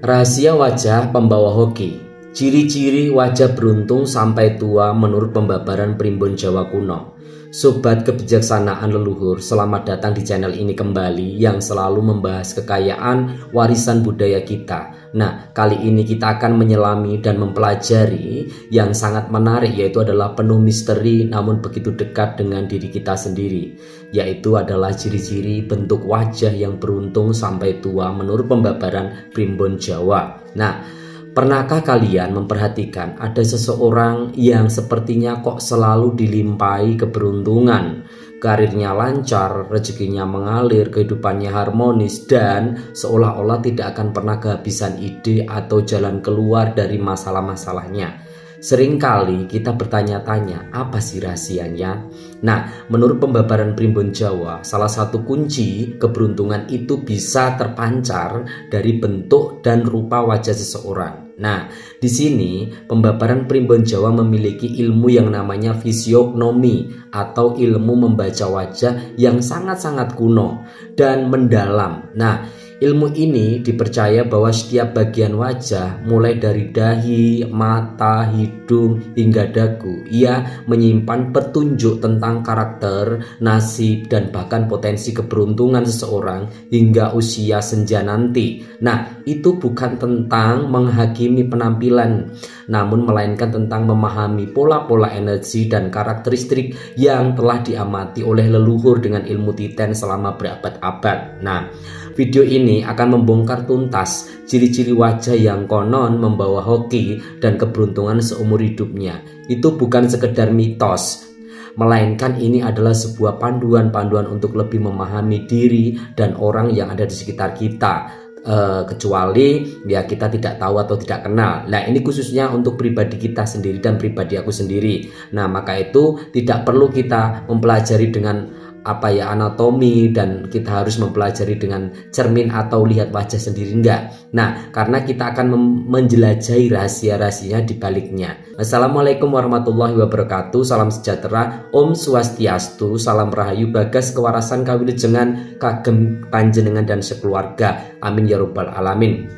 Rahasia wajah pembawa hoki. Ciri-ciri wajah beruntung sampai tua menurut pembabaran primbon Jawa kuno. Sobat kebijaksanaan leluhur, selamat datang di channel ini kembali yang selalu membahas kekayaan warisan budaya kita. Nah, kali ini kita akan menyelami dan mempelajari yang sangat menarik, yaitu adalah penuh misteri namun begitu dekat dengan diri kita sendiri, yaitu adalah ciri-ciri bentuk wajah yang beruntung sampai tua menurut pembabaran primbon Jawa. Nah, pernahkah kalian memperhatikan ada seseorang yang sepertinya kok selalu dilimpahi keberuntungan, karirnya lancar, rezekinya mengalir, kehidupannya harmonis, dan seolah-olah tidak akan pernah kehabisan ide atau jalan keluar dari masalah-masalahnya? Seringkali kita bertanya-tanya, apa sih rahasianya? Nah, menurut pembabaran primbon Jawa, salah satu kunci keberuntungan itu bisa terpancar dari bentuk dan rupa wajah seseorang. Nah, di sini pembabaran primbon Jawa memiliki ilmu yang namanya fisiognomi atau ilmu membaca wajah yang sangat-sangat kuno dan mendalam. Nah, ilmu ini dipercaya bahwa setiap bagian wajah, mulai dari dahi, mata, hidung, hingga dagu, ia menyimpan petunjuk tentang karakter, nasib, dan bahkan potensi keberuntungan seseorang hingga usia senja nanti. Nah, itu bukan tentang menghakimi penampilan, namun melainkan tentang memahami pola-pola energi dan karakteristik yang telah diamati oleh leluhur dengan ilmu titen selama berabad-abad. Nah, video ini akan membongkar tuntas ciri-ciri wajah yang konon membawa hoki dan keberuntungan seumur hidupnya. Itu bukan sekedar mitos, melainkan ini adalah sebuah panduan-panduan untuk lebih memahami diri dan orang yang ada di sekitar kita. Kecuali ya kita tidak tahu atau tidak kenal. Nah, ini khususnya untuk pribadi kita sendiri dan pribadi aku sendiri. Nah, maka itu tidak perlu kita mempelajari dengan anatomi dan kita harus mempelajari dengan cermin atau lihat wajah sendiri, enggak. Nah, karena kita akan menjelajahi rahasia-rahasianya di baliknya. Assalamualaikum warahmatullahi wabarakatuh. Salam sejahtera, Om Swastiastu, salam rahayu, bagas kewarasan kawilujengan kagem panjenengan dan sekeluarga. Amin ya rabbal alamin.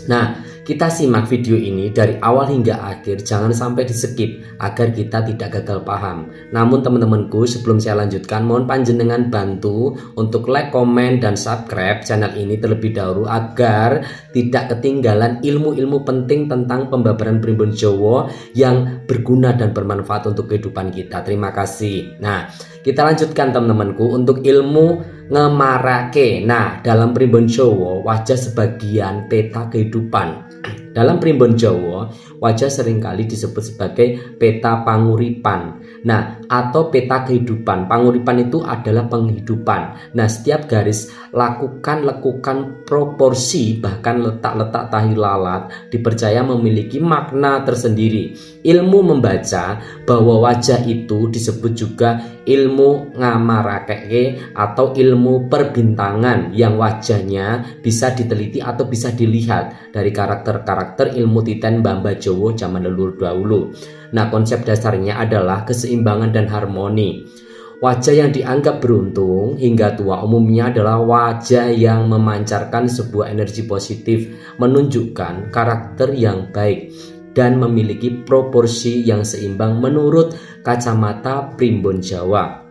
Nah, kita simak video ini dari awal hingga akhir, jangan sampai di skip agar kita tidak gagal paham. Namun teman-temanku, sebelum saya lanjutkan, mohon panjenengan bantu untuk like, komen, dan subscribe channel ini terlebih dahulu agar tidak ketinggalan ilmu-ilmu penting tentang pembabaran primbon Jawa yang berguna dan bermanfaat untuk kehidupan kita. Terima kasih. Nah, kita lanjutkan teman-temanku untuk ilmu ngemarake. Nah, dalam primbon Jawa, wajah sebagian peta kehidupan. Dalam primbon Jawa, wajah seringkali disebut sebagai peta panguripan. Nah, atau peta kehidupan. Panguripan itu adalah penghidupan. Nah, setiap garis lakukan lekukan proporsi bahkan letak-letak tahi lalat dipercaya memiliki makna tersendiri. Ilmu membaca bahwa wajah itu disebut juga ilmu ngamarake atau ilmu perbintangan, yang wajahnya bisa diteliti atau bisa dilihat dari karakter-karakter ilmu titen Mbah Jawa zaman leluhur dahulu. Nah, konsep dasarnya adalah keseimbangan dan harmoni. Wajah yang dianggap beruntung hingga tua umumnya adalah wajah yang memancarkan sebuah energi positif, menunjukkan karakter yang baik, dan memiliki proporsi yang seimbang menurut kacamata primbon Jawa.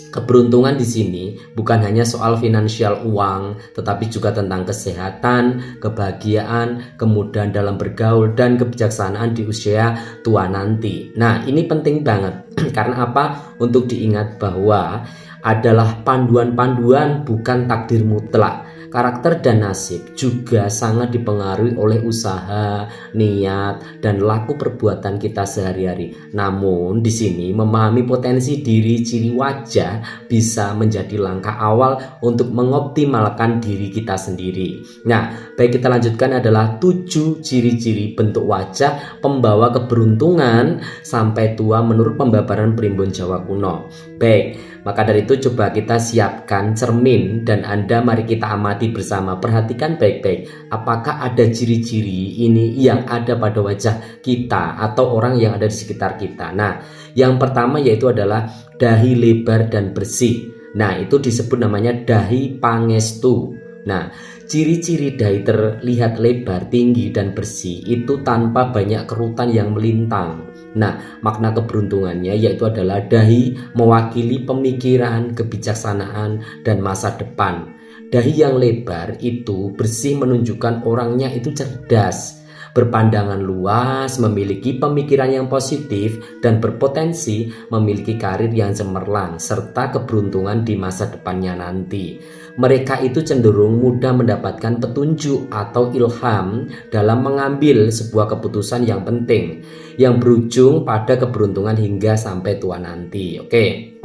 Keberuntungan di sini bukan hanya soal finansial uang, tetapi juga tentang kesehatan, kebahagiaan, kemudahan dalam bergaul, dan kebijaksanaan di usia tua nanti. Nah, ini penting banget. Karena apa? Untuk diingat bahwa adalah panduan-panduan, bukan takdir mutlak. Karakter dan nasib juga sangat dipengaruhi oleh usaha, niat, dan laku perbuatan kita sehari-hari. Namun di sini memahami potensi diri, ciri wajah bisa menjadi langkah awal untuk mengoptimalkan diri kita sendiri. Nah, baik, kita lanjutkan adalah 7 ciri-ciri bentuk wajah pembawa keberuntungan sampai tua menurut pembabaran primbon Jawa kuno. Baik, maka dari itu coba kita siapkan cermin dan Anda mari kita amati bersama. Perhatikan baik-baik, apakah ada ciri-ciri ini yang ada pada wajah kita atau orang yang ada di sekitar kita. Nah, yang pertama yaitu adalah dahi lebar dan bersih. Nah, itu disebut namanya dahi pangestu. Nah, ciri-ciri dahi terlihat lebar, tinggi, dan bersih itu tanpa banyak kerutan yang melintang. Nah, makna keberuntungannya yaitu adalah dahi mewakili pemikiran, kebijaksanaan, dan masa depan. Dahi yang lebar itu bersih menunjukkan orangnya itu cerdas, berpandangan luas, memiliki pemikiran yang positif, dan berpotensi memiliki karir yang cemerlang serta keberuntungan di masa depannya nanti. Mereka itu cenderung mudah mendapatkan petunjuk atau ilham dalam mengambil sebuah keputusan yang penting yang berujung pada keberuntungan hingga sampai tua nanti. Oke.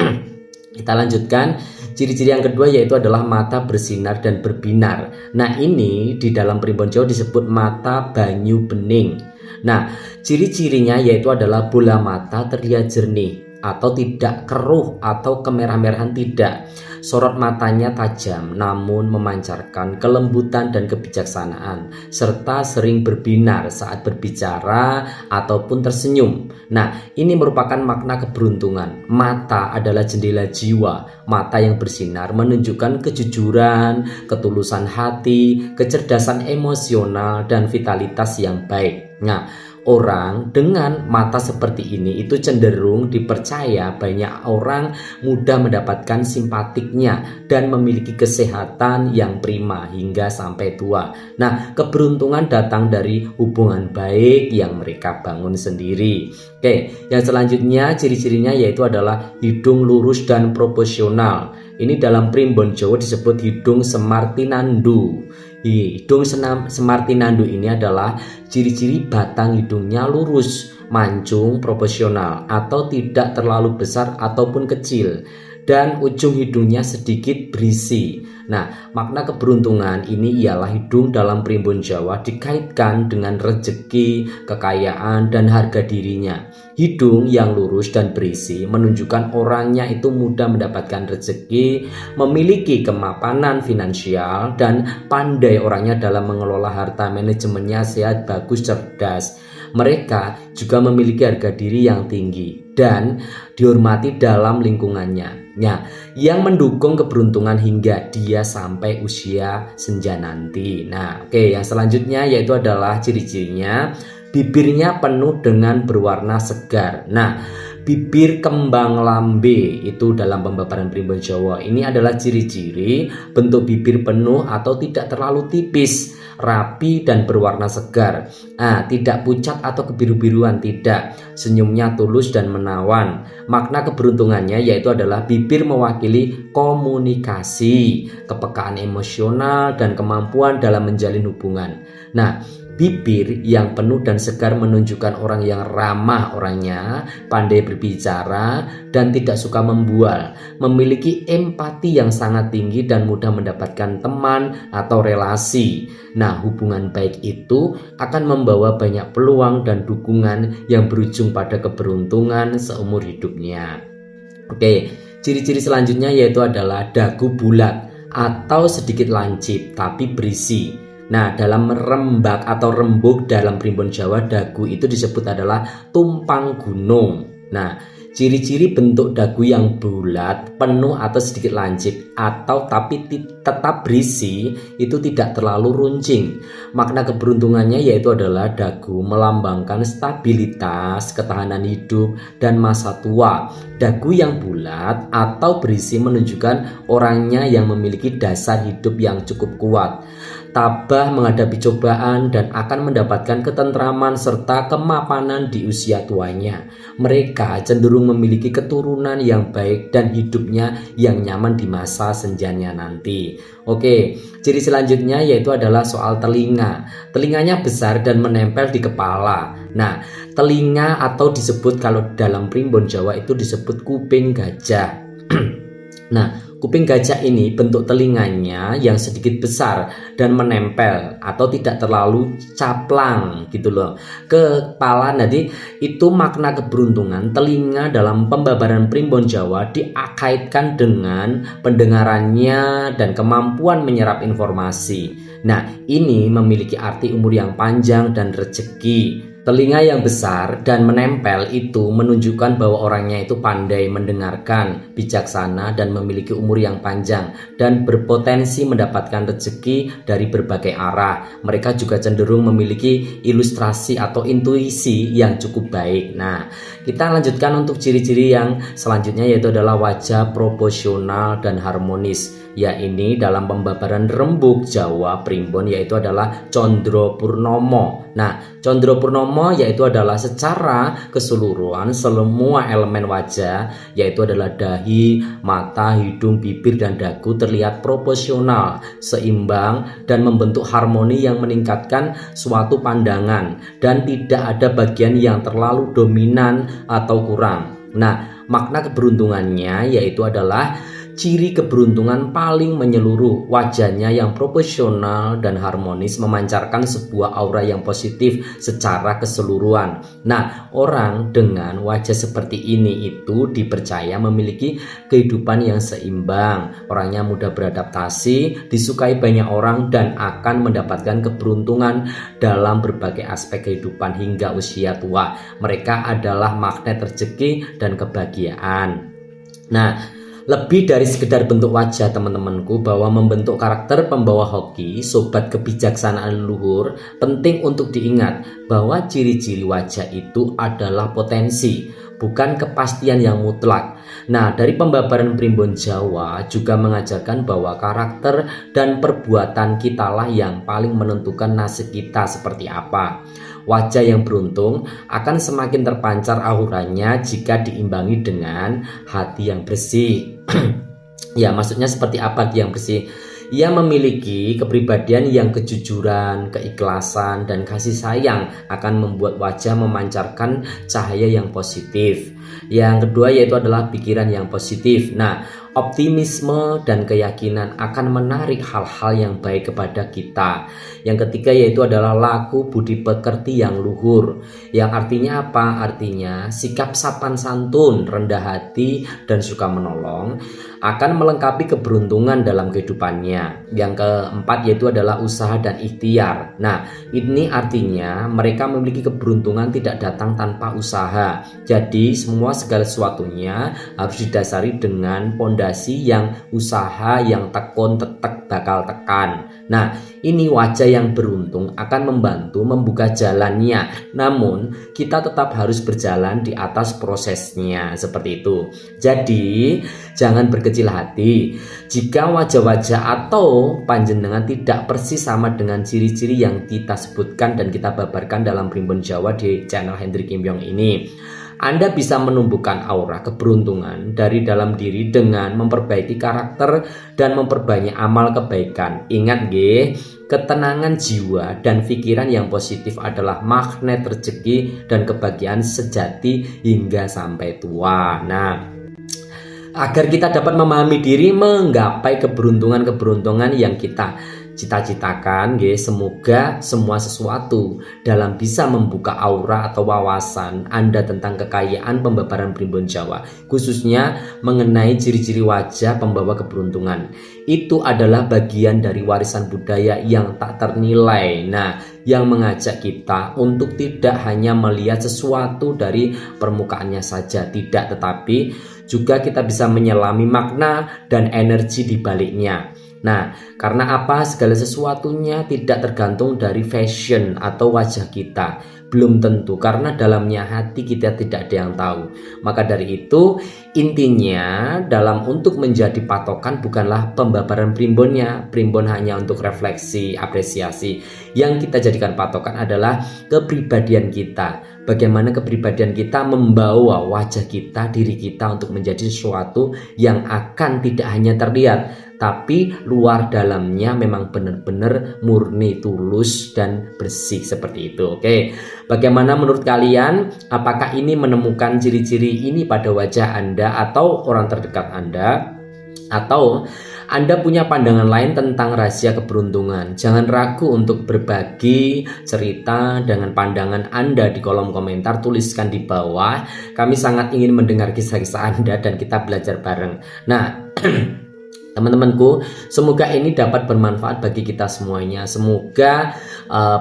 Kita lanjutkan. Ciri-ciri yang kedua yaitu adalah mata bersinar dan berbinar. Nah, ini di dalam primbon Jawa disebut mata banyu bening. Nah, ciri-cirinya yaitu adalah bola mata terlihat jernih atau tidak keruh atau kemerah-merahan tidak. Sorot matanya tajam namun memancarkan kelembutan dan kebijaksanaan serta sering berbinar saat berbicara ataupun tersenyum. Nah, ini merupakan makna keberuntungan. Mata adalah jendela jiwa. Mata yang bersinar menunjukkan kejujuran, ketulusan hati, kecerdasan emosional, dan vitalitas yang baik. Nah, orang dengan mata seperti ini itu cenderung dipercaya banyak orang mudah mendapatkan simpatiknya dan memiliki kesehatan yang prima hingga sampai tua. Nah, keberuntungan datang dari hubungan baik yang mereka bangun sendiri. Oke, yang selanjutnya ciri-cirinya yaitu adalah hidung lurus dan proporsional. Ini dalam primbon Jawa disebut hidung semartinandu. Hidung semartinandu ini adalah ciri-ciri batang hidungnya lurus, mancung, proporsional atau tidak terlalu besar ataupun kecil, dan ujung hidungnya sedikit berisi. Nah, makna keberuntungan ini ialah hidung dalam primbon Jawa dikaitkan dengan rezeki, kekayaan, dan harga dirinya. Hidung yang lurus dan berisi menunjukkan orangnya itu mudah mendapatkan rezeki, memiliki kemapanan finansial, dan pandai orangnya dalam mengelola harta, manajemennya sehat, bagus, cerdas. Mereka juga memiliki harga diri yang tinggi dan dihormati dalam lingkungannya. Nah, yang mendukung keberuntungan hingga dia sampai usia senja nanti. Nah, oke, yang selanjutnya yaitu adalah ciri-cirinya. Bibirnya penuh dengan berwarna segar. Nah, bibir kembang lambe itu dalam pembabaran primbon Jawa ini adalah ciri-ciri bentuk bibir penuh atau tidak terlalu tipis, rapi dan berwarna segar. Nah, tidak pucat atau kebiru-biruan, tidak. Senyumnya tulus dan menawan. Makna keberuntungannya yaitu adalah bibir mewakili komunikasi, kepekaan emosional, dan kemampuan dalam menjalin hubungan. Nah, bibir yang penuh dan segar menunjukkan orang yang ramah orangnya, pandai berbicara, dan tidak suka membual, memiliki empati yang sangat tinggi dan mudah mendapatkan teman atau relasi. Nah, hubungan baik itu akan membawa banyak peluang dan dukungan yang berujung pada keberuntungan seumur hidupnya. Oke, ciri-ciri selanjutnya yaitu adalah dagu bulat atau sedikit lancip tapi berisi. Nah, dalam rembak atau rembuk dalam primbon Jawa, dagu itu disebut adalah tumpang gunung. Nah, ciri-ciri bentuk dagu yang bulat, penuh atau sedikit lancip atau tapi tetap berisi itu tidak terlalu runcing. Makna keberuntungannya yaitu adalah dagu melambangkan stabilitas, ketahanan hidup, dan masa tua. Dagu yang bulat atau berisi menunjukkan orangnya yang memiliki dasar hidup yang cukup kuat, tabah menghadapi cobaan, dan akan mendapatkan ketentraman serta kemapanan di usia tuanya. Mereka cenderung memiliki keturunan yang baik dan hidupnya yang nyaman di masa senjanya nanti. Oke, ciri selanjutnya yaitu adalah soal telinga. Telinganya besar dan menempel di kepala. Nah, telinga atau disebut kalau dalam primbon Jawa itu disebut kuping gajah. Nah, kuping gajah ini bentuk telinganya yang sedikit besar dan menempel atau tidak terlalu caplang gitu loh ke kepala. Jadi itu makna keberuntungan. Telinga dalam pembabaran primbon Jawa dikaitkan dengan pendengarannya dan kemampuan menyerap informasi. Nah, ini memiliki arti umur yang panjang dan rezeki. Telinga yang besar dan menempel itu menunjukkan bahwa orangnya itu pandai mendengarkan, bijaksana, dan memiliki umur yang panjang dan berpotensi mendapatkan rezeki dari berbagai arah. Mereka juga cenderung memiliki ilustrasi atau intuisi yang cukup baik. Nah, kita lanjutkan untuk ciri-ciri yang selanjutnya, yaitu adalah wajah proporsional dan harmonis. Ya, ini dalam pembabaran rembug Jawa Primbon yaitu adalah Condro Purnomo. Nah, Condro Purnomo yaitu adalah secara keseluruhan semua elemen wajah, yaitu adalah dahi, mata, hidung, bibir, dan dagu terlihat proporsional, seimbang, dan membentuk harmoni yang meningkatkan suatu pandangan, dan tidak ada bagian yang terlalu dominan atau kurang. Nah, makna keberuntungannya yaitu adalah ciri keberuntungan paling menyeluruh. Wajahnya yang proporsional dan harmonis memancarkan sebuah aura yang positif secara keseluruhan. Nah, orang dengan wajah seperti ini itu dipercaya memiliki kehidupan yang seimbang. Orangnya mudah beradaptasi, disukai banyak orang, dan akan mendapatkan keberuntungan dalam berbagai aspek kehidupan hingga usia tua. Mereka adalah magnet rezeki dan kebahagiaan. Nah, lebih dari sekedar bentuk wajah teman-temanku, bahwa membentuk karakter pembawa hoki, sobat kebijaksanaan leluhur, penting untuk diingat bahwa ciri-ciri wajah itu adalah potensi, bukan kepastian yang mutlak. Nah, dari pembabaran Primbon Jawa juga mengajarkan bahwa karakter dan perbuatan kitalah yang paling menentukan nasib kita seperti apa. Wajah yang beruntung akan semakin terpancar auranya jika diimbangi dengan hati yang bersih. Ya, maksudnya seperti apa hati yang bersih? Ia memiliki kepribadian yang kejujuran, keikhlasan, dan kasih sayang akan membuat wajah memancarkan cahaya yang positif. Yang kedua yaitu adalah pikiran yang positif. Nah, optimisme dan keyakinan akan menarik hal-hal yang baik kepada kita. Yang ketiga yaitu adalah laku budi pekerti yang luhur. Yang artinya apa? Artinya sikap sopan santun, rendah hati, dan suka menolong akan melengkapi keberuntungan dalam kehidupannya. Yang keempat yaitu adalah usaha dan ikhtiar. Nah, ini artinya mereka memiliki keberuntungan tidak datang tanpa usaha. Jadi segala sesuatunya harus didasari dengan pondasi yang usaha yang tekun tetek bakal tekan. Nah, ini wajah yang beruntung akan membantu membuka jalannya. Namun, kita tetap harus berjalan di atas prosesnya, seperti itu. Jadi, jangan berkecil hati jika wajah-wajah atau panjenengan tidak persis sama dengan ciri-ciri yang kita sebutkan dan kita babarkan dalam Primbon Jawa di channel Hendrik Kimbyong ini. Anda bisa menumbuhkan aura keberuntungan dari dalam diri dengan memperbaiki karakter dan memperbanyak amal kebaikan. Ingat nggih, ketenangan jiwa dan pikiran yang positif adalah magnet rezeki dan kebahagiaan sejati hingga sampai tua. Nah, agar kita dapat memahami diri, menggapai keberuntungan-keberuntungan yang kita cita-citakan, semoga semua sesuatu dalam bisa membuka aura atau wawasan Anda tentang kekayaan pembabaran Primbon Jawa, khususnya mengenai ciri-ciri wajah pembawa keberuntungan. Itu adalah bagian dari warisan budaya yang tak ternilai. Nah, yang mengajak kita untuk tidak hanya melihat sesuatu dari permukaannya saja, tidak, tetapi juga kita bisa menyelami makna dan energi di baliknya. Nah, karena apa? Segala sesuatunya tidak tergantung dari fashion atau wajah kita. Belum tentu, karena dalamnya hati kita tidak ada yang tahu. Maka dari itu, intinya dalam untuk menjadi patokan bukanlah pembabaran primbonnya. Primbon hanya untuk refleksi, apresiasi. Yang kita jadikan patokan adalah kepribadian kita. Bagaimana kepribadian kita membawa wajah kita, diri kita untuk menjadi sesuatu yang akan tidak hanya terlihat, tapi luar dalamnya memang benar-benar murni, tulus, dan bersih seperti itu. Oke, bagaimana menurut kalian? Apakah ini menemukan ciri-ciri ini pada wajah Anda atau orang terdekat Anda? Atau Anda punya pandangan lain tentang rahasia keberuntungan? Jangan ragu untuk berbagi cerita dengan pandangan Anda di kolom komentar. Tuliskan di bawah. Kami sangat ingin mendengar kisah-kisah Anda dan kita belajar bareng. Nah, Teman-temanku, semoga ini dapat bermanfaat bagi kita semuanya. Semoga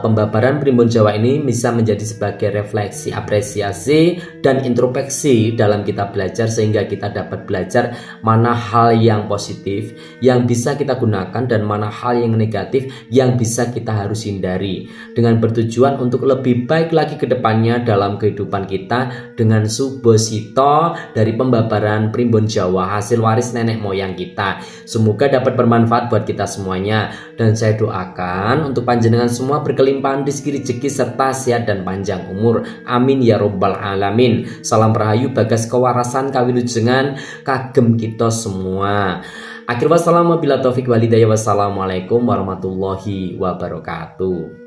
pembabaran Primbon Jawa ini bisa menjadi sebagai refleksi, apresiasi, dan introspeksi dalam kita belajar, sehingga kita dapat belajar mana hal yang positif yang bisa kita gunakan dan mana hal yang negatif yang bisa kita harus hindari, dengan bertujuan untuk lebih baik lagi ke depannya dalam kehidupan kita dengan subosito dari pembabaran Primbon Jawa, hasil waris nenek moyang kita. Semoga dapat bermanfaat buat kita semuanya, dan saya doakan untuk panjenengan semua berkelimpahan rezeki serta sehat dan panjang umur. Amin ya robbal alamin. Salam rahayu bagas kewarasan kawilujengan kagem kita semua. Akhir wassalamu bila taufik walidayah. Wassalamualaikum warahmatullahi wabarakatuh.